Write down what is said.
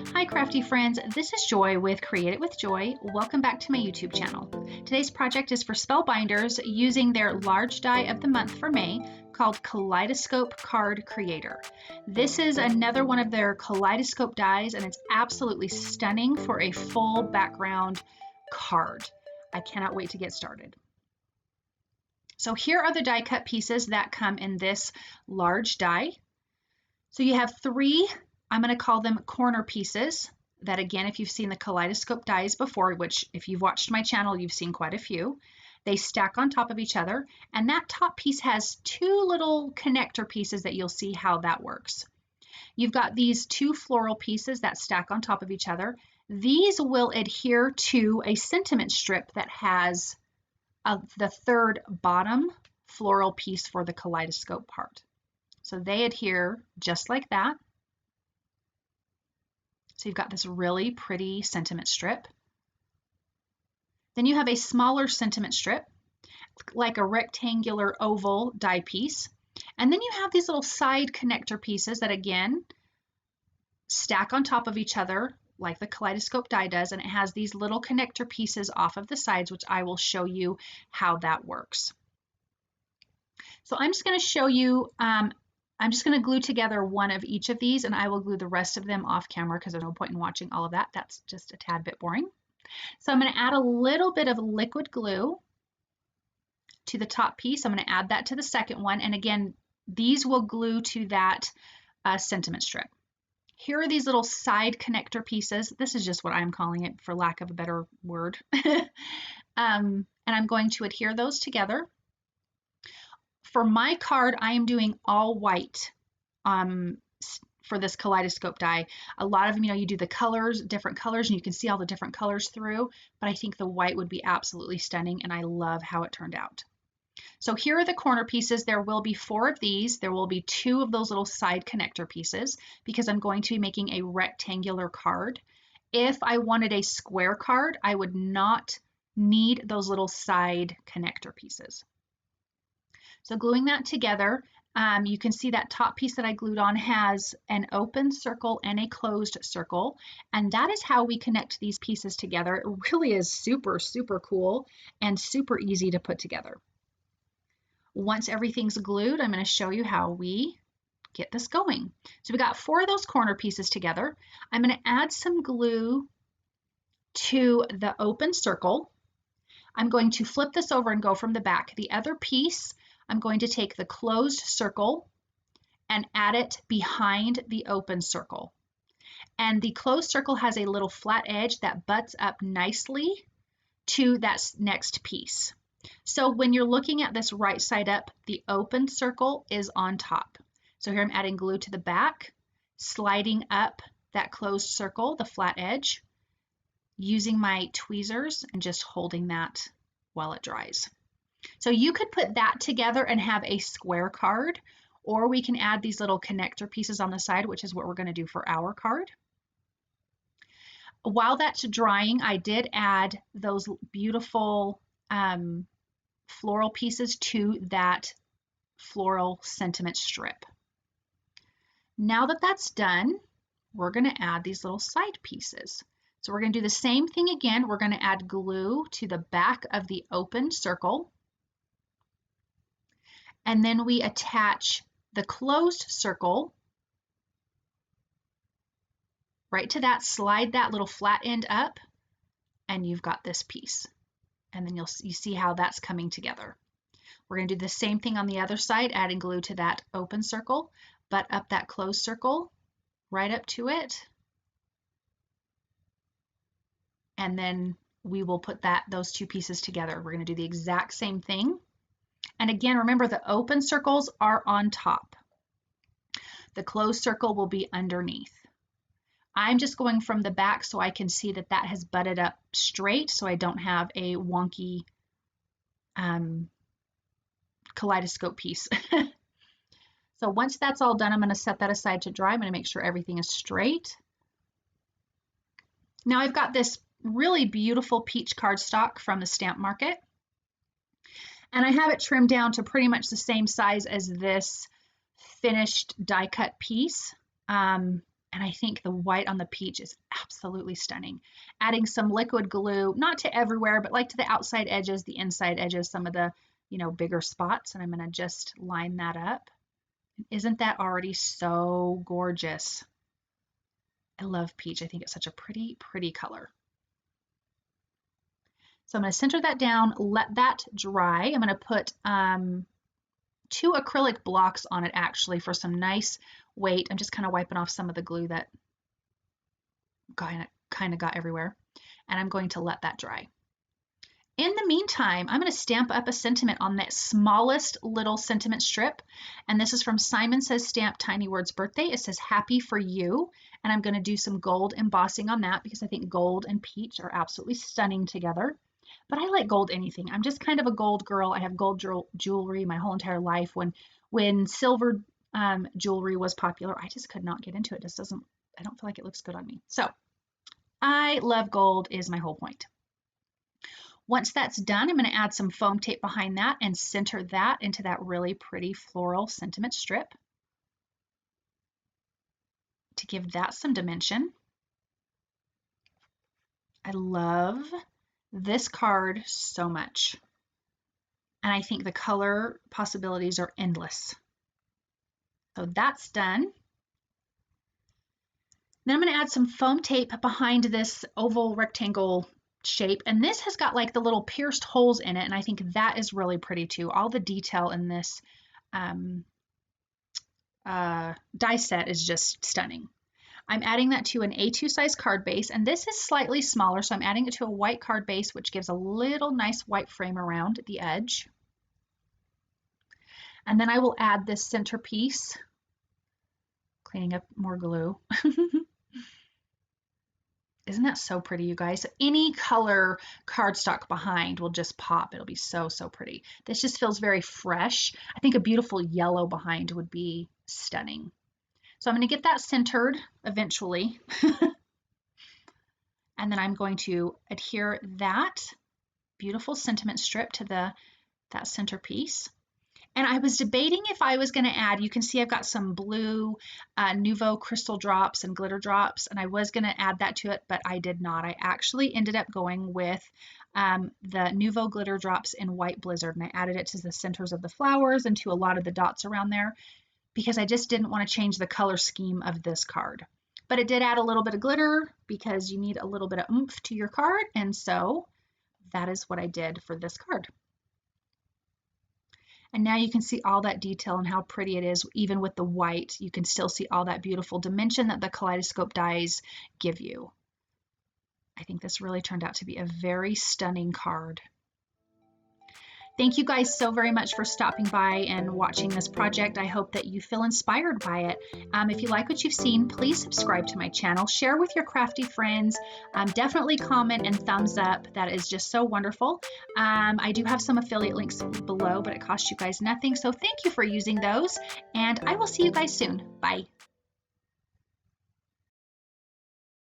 Hi crafty friends, this is Joy with Create It with Joy. Welcome back to my YouTube channel. Today's project is for Spellbinders using their large die of the month for May called Kaleidoscope Card Creator. This is another one of their Kaleidoscope dies and it's absolutely stunning for a full background card. I cannot wait to get started. So here are the die cut pieces that come in this large die. So you have three, I'm going to call them corner pieces that, again, if you've seen the Kaleidoscope dies before, which if you've watched my channel, you've seen quite a few, they stack on top of each other. And that top piece has two little connector pieces that you'll see how that works. You've got these two floral pieces that stack on top of each other. These will adhere to a sentiment strip that has the third bottom floral piece for the Kaleidoscope part. So they adhere just like that. So you've got this really pretty sentiment strip. Then you have a smaller sentiment strip, like a rectangular oval die piece. And then you have these little side connector pieces that, again, stack on top of each other like the Kaleidoscope die does, and it has these little connector pieces off of the sides, which I will show you how that works. So I'm just going to show you, I'm just going to glue together one of each of these, and I will glue the rest of them off camera because there's no point in watching all of that. That's just a tad bit boring. So I'm going to add a little bit of liquid glue to the top piece. I'm going to add that to the second one, and again, these will glue to that sentiment strip. Here are these little side connector pieces. This is just what I'm calling it for lack of a better word. And I'm going to adhere those together. For my card, I am doing all white for this Kaleidoscope die. A lot of them, you do the colors, different colors, and you can see all the different colors through, but I think the white would be absolutely stunning, and I love how it turned out. So here are the corner pieces. There will be 4 of these. There will be 2 of those little side connector pieces because I'm going to be making a rectangular card. If I wanted a square card, I would not need those little side connector pieces. So gluing that together, you can see that top piece that I glued on has an open circle and a closed circle, and that is how we connect these pieces together. It really is super, super cool and super easy to put together. Once everything's glued, I'm going to show you how we get this going. So we got 4 of those corner pieces together. I'm going to add some glue to the open circle. I'm going to flip this over and go from the back. The other piece, I'm going to take the closed circle and add it behind the open circle. And the closed circle has a little flat edge that butts up nicely to that next piece. So when you're looking at this right side up, the open circle is on top. So here I'm adding glue to the back, sliding up that closed circle, the flat edge, using my tweezers and just holding that while it dries. So you could put that together and have a square card, or we can add these little connector pieces on the side, which is what we're going to do for our card. While that's drying, I did add those beautiful floral pieces to that floral sentiment strip. Now that that's done, we're going to add these little side pieces. So we're going to do the same thing again. We're going to add glue to the back of the open circle. And then we attach the closed circle right to that, slide that little flat end up, and you've got this piece. And then you see how that's coming together. We're going to do the same thing on the other side, adding glue to that open circle, but up that closed circle, right up to it. And then we will put those 2 pieces together. We're going to do the exact same thing. And again, remember the open circles are on top. The closed circle will be underneath. I'm just going from the back so I can see that that has butted up straight so I don't have a wonky kaleidoscope piece. So once that's all done, I'm going to set that aside to dry. I'm going to make sure everything is straight. Now I've got this really beautiful peach cardstock from the stamp market. And I have it trimmed down to pretty much the same size as this finished die cut piece. And And I think the white on the peach is absolutely stunning. Adding some liquid glue, not to everywhere, but like to the outside edges, the inside edges, some of the, bigger spots. And I'm going to just line that up. Isn't that already so gorgeous? I love peach. I think it's such a pretty, pretty color. So I'm going to center that down, let that dry. I'm going to put 2 acrylic blocks on it actually for some nice weight. I'm just kind of wiping off some of the glue that kind of got everywhere. And I'm going to let that dry. In the meantime, I'm going to stamp up a sentiment on that smallest little sentiment strip. And this is from Simon Says Stamp Tiny Words Birthday. It says happy for you. And I'm going to do some gold embossing on that because I think gold and peach are absolutely stunning together. But I like gold anything. I'm just kind of a gold girl. I have gold jewelry my whole entire life. When silver jewelry was popular, I just could not get into it. I don't feel like it looks good on me. So I love gold is my whole point. Once that's done, I'm going to add some foam tape behind that and center that into that really pretty floral sentiment strip to give that some dimension. I love this card so much. And I think the color possibilities are endless. So that's done. Then I'm going to add some foam tape behind this oval rectangle shape, and this has got like the little pierced holes in it, and I think that is really pretty too. All the detail in this die set is just stunning. I'm adding that to an A2 size card base, and this is slightly smaller, so I'm adding it to a white card base, which gives a little nice white frame around the edge. And then I will add this centerpiece, cleaning up more glue. Isn't that so pretty, you guys? Any color cardstock behind will just pop. It'll be so, so pretty. This just feels very fresh. I think a beautiful yellow behind would be stunning. So I'm going to get that centered eventually. And then I'm going to adhere that beautiful sentiment strip to that centerpiece. And I was debating if I was going to add, you can see I've got some blue Nuvo crystal drops and glitter drops, and I was going to add that to it, but I did not. I actually ended up going with the Nuvo glitter drops in White Blizzard, and I added it to the centers of the flowers and to a lot of the dots around there because I just didn't want to change the color scheme of this card. But it did add a little bit of glitter because you need a little bit of oomph to your card, and so that is what I did for this card. And now you can see all that detail and how pretty it is. Even with the white, you can still see all that beautiful dimension that the Kaleidoscope dies give you. I think this really turned out to be a very stunning card. Thank you guys so very much for stopping by and watching this project. I hope that you feel inspired by it. If you like what you've seen, please subscribe to my channel, share with your crafty friends, definitely comment and thumbs up. That is just so wonderful. I do have some affiliate links below, but it costs you guys nothing. So thank you for using those, and I will see you guys soon. Bye.